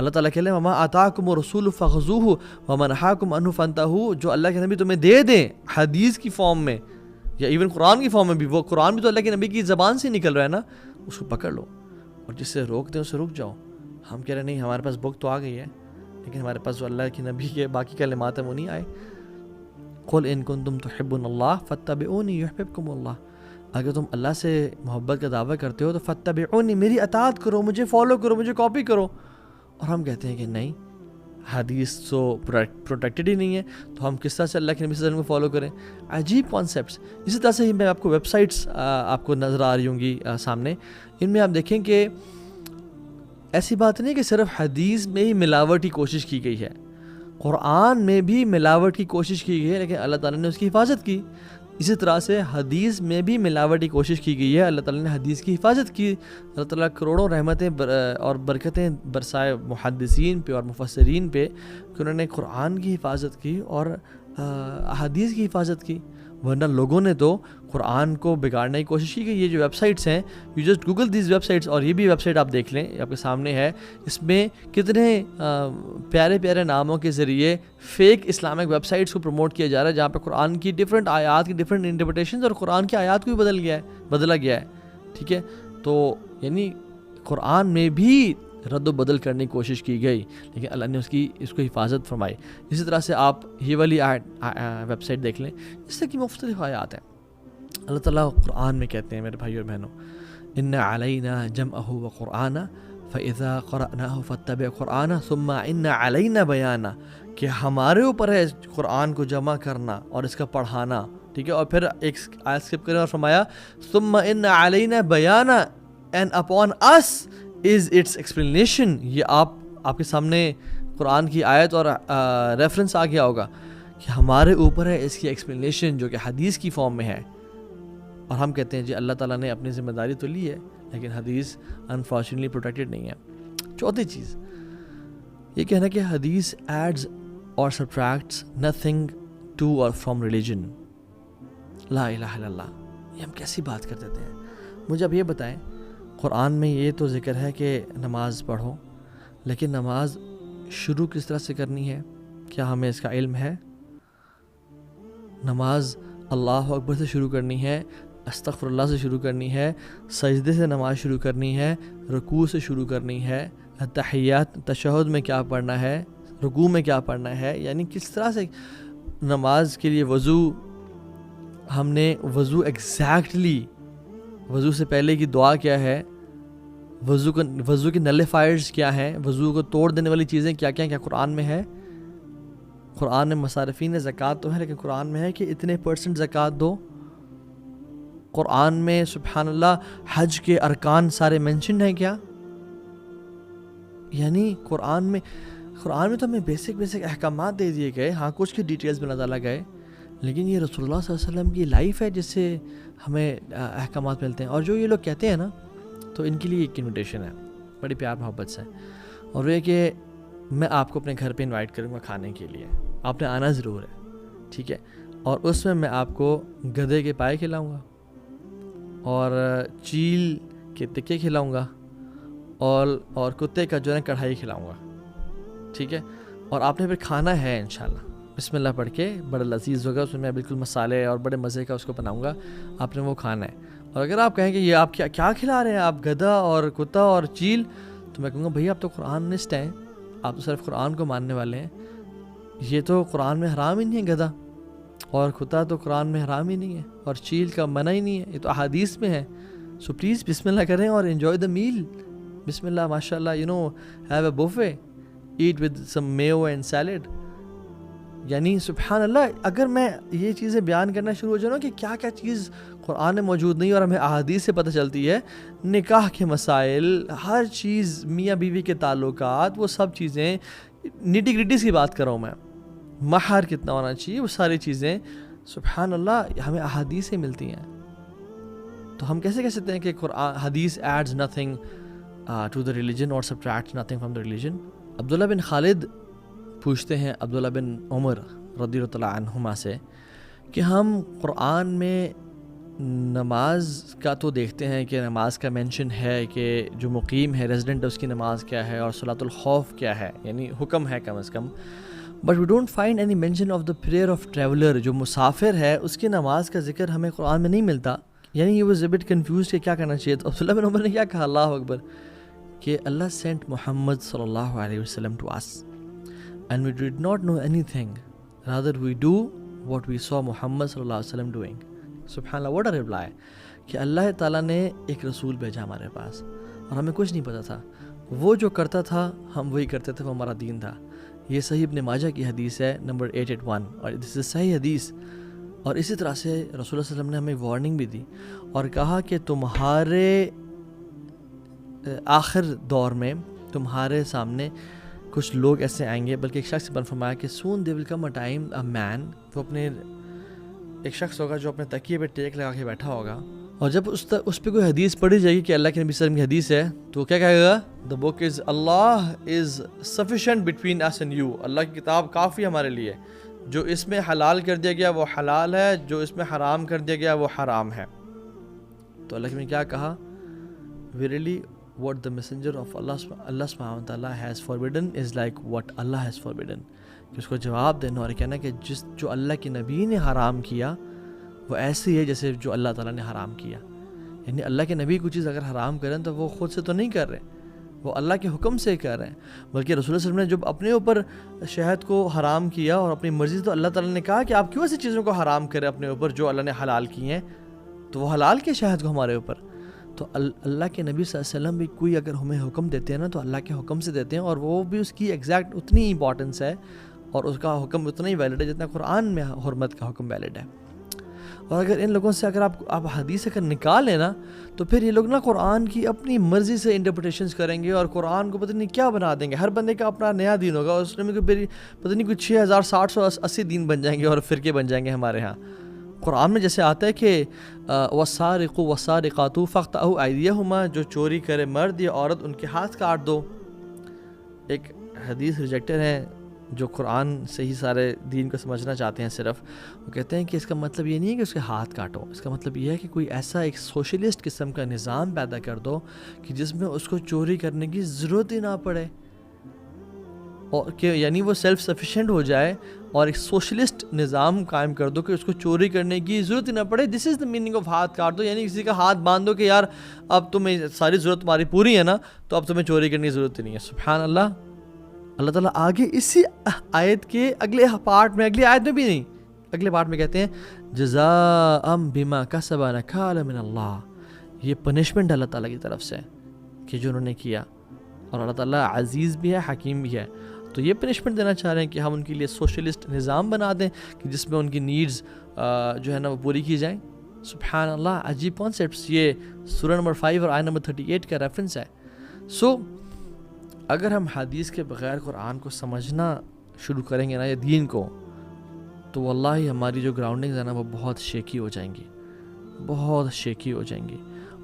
اللہ تعالیٰ کہہ لیں وما آتاکم الرسول فخذوہ وما نہاکم عنہ فانتہوا، جو اللہ کے نبی تمہیں دے دیں حدیث کی فارم میں یا ایون قرآن کی فارم میں بھی، وہ قرآن بھی تو اللہ کے نبی کی زبان سے نکل رہا ہے نا، اس کو پکڑ لو، اور جس سے روک دیں اسے رک جاؤ. ہم کہہ رہے نہیں ہمارے پاس بک تو آ گئی ہے، لیکن ہمارے پاس جو اللہ کے نبی کے باقی کلمات ہیں وہ نہیں آئے. قل ان کنتم تحبون اللہ فاتبعونی یحببکم اللہ، اگر تم اللہ سے محبت کا دعویٰ کرتے ہو تو فاتبعونی، میری اطاعت کرو، مجھے فالو کرو، مجھے کاپی کرو. اور ہم کہتے ہیں کہ نہیں، حدیث تو پروٹیکٹڈ ہی نہیں ہے، تو ہم کس طرح سے اللہ کے نبی صلی اللہ علیہ وسلم کو فالو کریں. عجیب کانسیپٹس. اسی طرح سے ہی میں آپ کو ویب سائٹس آپ کو نظر آ رہی ہوں گی سامنے، ان میں آپ دیکھیں کہ ایسی بات نہیں کہ صرف حدیث میں ہی ملاوٹ کی کوشش کی گئی ہے، قرآن میں بھی ملاوٹ کی کوشش کی گئی ہے، لیکن اللہ تعالیٰ نے اس کی حفاظت کی. اسی طرح سے حدیث میں بھی ملاوٹ کی کوشش کی گئی ہے، اللہ تعالیٰ نے حدیث کی حفاظت کی. اللہ تعالیٰ کروڑوں رحمتیں اور برکتیں برسائے محدثین پہ اور مفسرین پہ کہ انہوں نے قرآن کی حفاظت کی اور احادیث کی حفاظت کی. ورنہ لوگوں نے تو قرآن کو بگاڑنے کی کوشش کی. کہ یہ جو ویب سائٹس ہیں، you just Google these web sites, اور یہ بھی ویب سائٹ آپ دیکھ لیں، آپ کے سامنے ہے، اس میں کتنے پیارے پیارے ناموں کے ذریعے فیک اسلامک ویب سائٹس کو پروموٹ کیا جا رہا ہے، جہاں پہ قرآن کی ڈفرینٹ آیات کی ڈفرینٹ انٹرپریٹیشنز اور قرآن کی آیات کو بھی بدلا گیا ہے. ٹھیک ہے، تو یعنی قرآن میں بھی رد و بدل کرنے کی کوشش کی گئی، لیکن اللہ نے اس کو حفاظت فرمائی. اسی طرح سے آپ یہ والی ویب سائٹ دیکھ لیں، اس سے کی مختلف آیات ہیں. اللہ تعالیٰ قرآن میں کہتے ہیں میرے بھائیو اور بہنوں، ان علینا جمعہ وقرآنہ فاذا قرأناہ فاتبع قرآنہ ثم ان علینا بیانہ، کہ ہمارے اوپر ہے قرآن کو جمع کرنا اور اس کا پڑھانا. ٹھیک ہے، اور پھر ایک آیت اسکپ کریں اور فرمایا ثم ان علینا بیانہ and upon us is its explanation. یہ آپ کے سامنے قرآن کی آیت اور ریفرنس آ گیا ہوگا کہ ہمارے اوپر ہے اس کی ایکسپلینیشن جو کہ حدیث کی فارم میں ہے. اور ہم کہتے ہیں جی اللہ تعالیٰ نے اپنی ذمہ داری تو لی ہے، لیکن حدیث انفارچونیٹلی پروٹیکٹڈ نہیں ہے. چوتھی چیز یہ کہنا کہ حدیث ایڈز اور سبٹریکٹس نتھنگ ٹو اور فرام ریلیجن. لا الہ الا اللہ، یہ ہم کیسی بات کر دیتے ہیں. مجھے اب یہ بتائیں، قرآن میں یہ تو ذکر ہے کہ نماز پڑھو، لیکن نماز شروع کس طرح سے کرنی ہے؟ کیا ہمیں اس کا علم ہے؟ نماز اللہ اکبر سے شروع کرنی ہے، استغفر اللہ سے شروع کرنی ہے، سجدے سے نماز شروع کرنی ہے، رکوع سے شروع کرنی ہے، تحیات تشہد میں کیا پڑھنا ہے، رکوع میں کیا پڑھنا ہے، یعنی کس طرح سے نماز کے لیے وضو، ہم نے وضو ایگزیکٹلی، وضو سے پہلے کی دعا کیا ہے، وضو کے نلیفائرز کیا ہیں، وضو کو توڑ دینے والی چیزیں کیا کیا قرآن میں ہے. قرآن میں مصارفین زکوٰۃ تو ہے، لیکن قرآن میں ہے کہ اتنے % زکوٰۃ دو. قرآن میں سبحان اللہ حج کے ارکان سارے مینشنڈ ہیں کیا؟ یعنی قرآن میں تو ہمیں بیسک احکامات دے دیے گئے، ہاں کچھ کی ڈیٹیلز میں نہ ڈالا گئے، لیکن یہ رسول اللہ صلی اللہ علیہ وسلم کی لائف ہے جس سے ہمیں احکامات ملتے ہیں. اور جو یہ لوگ کہتے ہیں نا، تو ان کے لیے ایک انویٹیشن ہے بڑی پیار محبت سے، اور وہ یہ کہ میں آپ کو اپنے گھر پہ انوائٹ کروں گا کھانے کے لیے، آپ نے آنا ضرور ہے. ٹھیک ہے، اور اس میں آپ کو گدھے کے پائے کھلاؤں گا اور چیل کے تکے کھلاؤں گا اور کتے کا جو ہے کڑھائی کھلاؤں گا. ٹھیک ہے، اور آپ نے پھر کھانا ہے انشاءاللہ بسم اللہ پڑھ کے، بڑا لذیذ ہوگا، اس میں میں بالکل مسالے اور بڑے مزے کا اس کو بناؤں گا، آپ نے وہ کھانا ہے. اور اگر آپ کہیں کہ یہ آپ کیا کھلا رہے ہیں، آپ گدھا اور کتا اور چیل، تو میں کہوں گا بھئی آپ تو قرآنسٹ ہیں، آپ تو صرف قرآن کو ماننے والے ہیں، یہ تو قرآن میں حرام ہی نہیں ہے، گدھا اور کتا تو قرآن میں حرام ہی نہیں ہے، اور چیل کا منع ہی نہیں ہے، یہ تو احادیث میں ہے. سو پلیز بسم اللہ کریں اور انجوائے دا میل. بسم اللہ، ماشاء اللہ، have a buffet, eat with some mayo and salad. یعنی سبحان اللہ، اگر میں یہ چیزیں بیان کرنا شروع ہو جاؤں کہ کیا کیا چیز قرآن میں موجود نہیں اور ہمیں احادیث سے پتہ چلتی ہے، نکاح کے مسائل، ہر چیز، میاں بیوی کے تعلقات، وہ سب چیزیں، نیٹی گریٹیز کی بات کر رہا ہوں میں، مہر کتنا ہونا چاہیے، وہ ساری چیزیں سبحان اللہ ہمیں احادیث سے ملتی ہیں. تو ہم کیسے کہہ سکتے ہیں کہ قرآن حدیث adds nothing to the religion اور subtracts nothing from the religion? Abdullah bin Khalid پوچھتے ہیں عبداللہ بن عمر رضی اللہ عنہما سے کہ ہم قرآن میں نماز کا تو دیکھتے ہیں کہ نماز کا مینشن ہے کہ جو مقیم ہے ریزیڈنٹ اس کی نماز کیا ہے اور صلاۃ الخوف کیا ہے، یعنی حکم ہے کم از کم. But we don't find any mention of the prayer of traveller. جو مسافر ہے اس کی نماز کا ذکر ہمیں قرآن میں نہیں ملتا. یعنی he was a but confused کہ کیا کرنا چاہیے. تو عبداللہ بن عمر نے کیا کہا، اللہ اکبر، کہ اللہ سینٹ محمد صلی اللہ علیہ وسلم to us and we did not know anything, rather we do what we saw محمد صلی اللہ علیہ وسلم doing. سبحان اللہ، what a reply، کہ اللہ تعالیٰ نے ایک رسول بھیجا ہمارے پاس اور ہمیں کچھ نہیں پتا تھا. وہ جو کرتا تھا ہم وہی کرتے تھے، وہ ہمارا دین تھا. یہ صحیح ابن ماجہ کی حدیث ہے نمبر 881 اور دس از صحیح حدیث. اور اسی طرح سے رسول اللہ صلی اللہ علیہ وسلم نے ہمیں وارننگ بھی دی اور کہا کہ تمہارے آخر دور میں تمہارے سامنے کچھ لوگ ایسے آئیں گے، بلکہ ایک شخص نے فرمایا کہ سون دے ول کم اے ٹائم اے مین، وہ اپنے ایک شخص ہوگا جو اپنے تکیے پہ ٹیک لگا کے بیٹھا ہوگا، اور جب اس پہ کوئی حدیث پڑھی جائے گی کہ اللہ کے نبی صلی اللہ علیہ وسلم کی حدیث ہے، تو وہ کیا کہے گا، the book is Allah is sufficient between us and you, Allah کی کتاب کافی ہمارے لیے، جو اس میں حلال کر دیا گیا وہ حلال ہے، جو اس میں حرام کر دیا گیا وہ حرام ہے. تو اللہ نے کیا کہا، verily what the messenger of Allah subhanahu wa ta'ala has forbidden is like what Allah has forbidden. کہ اس کو جواب دینا اور کہنا کہ جو اللہ کے نبی نے حرام کیا وہ ایسی ہے جیسے جو اللہ تعالیٰ نے حرام کیا. یعنی اللہ کے نبی کوئی چیز اگر حرام کریں تو وہ خود سے تو نہیں کر رہے، وہ اللہ کے حکم سے کر رہے ہیں. بلکہ رسول اللہ صلی اللہ علیہ وسلم نے جب اپنے اوپر شہد کو حرام کیا اور اپنی مرضی، تو اللہ تعالیٰ نے کہا کہ آپ کیوں ایسی چیزوں کو حرام کریں اپنے اوپر جو اللہ نے حلال کی ہیں، تو وہ حلال کے شہد کو ہمارے اوپر. تو اللہ کے نبی صلی اللہ علیہ وسلم بھی کوئی اگر ہمیں حکم دیتے ہیں نا تو اللہ کے حکم سے دیتے ہیں، اور وہ بھی اس کی ایگزیکٹ اتنی امپورٹنس ہے اور اس کا حکم اتنا ہی ویلڈ ہے جتنا قرآن میں حرمت کا حکم ویلڈ ہے. اور اگر ان لوگوں سے اگر آپ حدیث اگر نکالیں نا تو پھر یہ لوگ نا قرآن کی اپنی مرضی سے انٹرپریٹیشنز کریں گے اور قرآن کو پتہ نہیں کیا بنا دیں گے. ہر بندے کا اپنا نیا دین ہوگا، اس میں پتہ نہیں کوئی 6000 دین بن جائیں گے اور فرقے بن جائیں گے ہمارے ہاں. قرآن میں جیسے آتا ہے کہ وَالسَّارِقُ وَالسَّارِقَاتُ فَاقْطَعُوا أَيْدِيَهُمَا، جو چوری کرے مرد یا عورت ان کے ہاتھ کاٹ دو. ایک حدیث ریجیکٹر ہیں جو قرآن سے ہی سارے دین کو سمجھنا چاہتے ہیں صرف، وہ کہتے ہیں کہ اس کا مطلب یہ نہیں ہے کہ اس کے ہاتھ کاٹو، اس کا مطلب یہ ہے کہ کوئی ایسا ایک سوشلسٹ قسم کا نظام پیدا کر دو کہ جس میں اس کو چوری کرنے کی ضرورت ہی نہ پڑے، اور کہ یعنی وہ سیلف سفیشینٹ ہو جائے، اور ایک سوشلسٹ نظام قائم کر دو کہ اس کو چوری کرنے کی ضرورت ہی نہ پڑے. دس از دا میننگ آف ہاتھ کاٹ دو. یعنی کسی کا ہاتھ باندھ دو کہ یار اب تمہیں ساری ضرورت تمہاری پوری ہے نا، تو اب تمہیں چوری کرنے کی ضرورت ہی نہیں ہے. سبحان اللہ. اللہ تعالیٰ آگے اسی آیت کے اگلی آیت میں بھی نہیں، اگلے پارٹ میں کہتے ہیں جزاء بما کسب نکالا من اللہ، یہ پنشمنٹ اللہ تعالیٰ کی طرف سے کہ جو انہوں نے کیا. اور اللہ تعالیٰ عزیز بھی ہے، حکیم بھی ہے. تو یہ پنشمنٹ دینا چاہ رہے ہیں کہ ہم ان کے لیے سوشلسٹ نظام بنا دیں کہ جس میں ان کی نیڈز جو ہے نا وہ پوری کی جائیں. سبحان اللہ، عجیب کانسیپٹس. یہ سورہ نمبر 5 اور آیت نمبر 38 کا ریفرنس ہے. سو اگر ہم حدیث کے بغیر قرآن کو سمجھنا شروع کریں گے نا، یا دین کو، تو واللہ ہماری جو گراؤنڈنگز ہیں نا وہ بہت شیکی ہو جائیں گی، بہت شیکی ہو جائیں گی،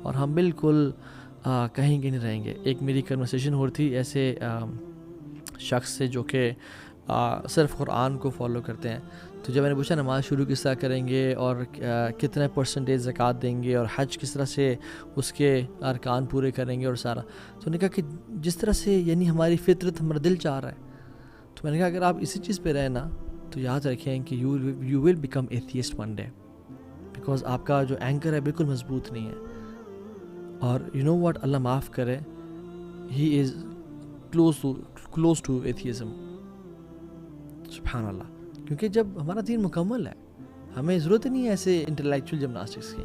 اور ہم بالکل کہیں گے نہیں رہیں گے. ایک میری کنورسیشن ہو رہی تھی ایسے شخص سے جو کہ صرف قرآن کو فالو کرتے ہیں. تو جب میں نے پوچھا نماز شروع کس طرح کریں گے اور کتنے پرسنٹیج زکوٰۃ دیں گے اور حج کس طرح سے اس کے ارکان پورے کریں گے اور سارا، تو انہوں نے کہا کہ جس طرح سے یعنی ہماری فطرت، ہمارا دل چاہ رہا ہے. تو میں نے کہا اگر آپ اسی چیز پہ رہیں نا تو یاد رکھیں کہ you will become atheist one day, because آپ کا جو اینکر ہے بالکل مضبوط نہیں ہے. اور یو نو واٹ، اللہ معاف کرے، ہی از کلوز ٹو ایتھیزم. سبحان اللہ. کیونکہ جب ہمارا دین مکمل ہے، ہمیں ضرورت نہیں ہے ایسے انٹلیکچوئل جمناسٹکس کی.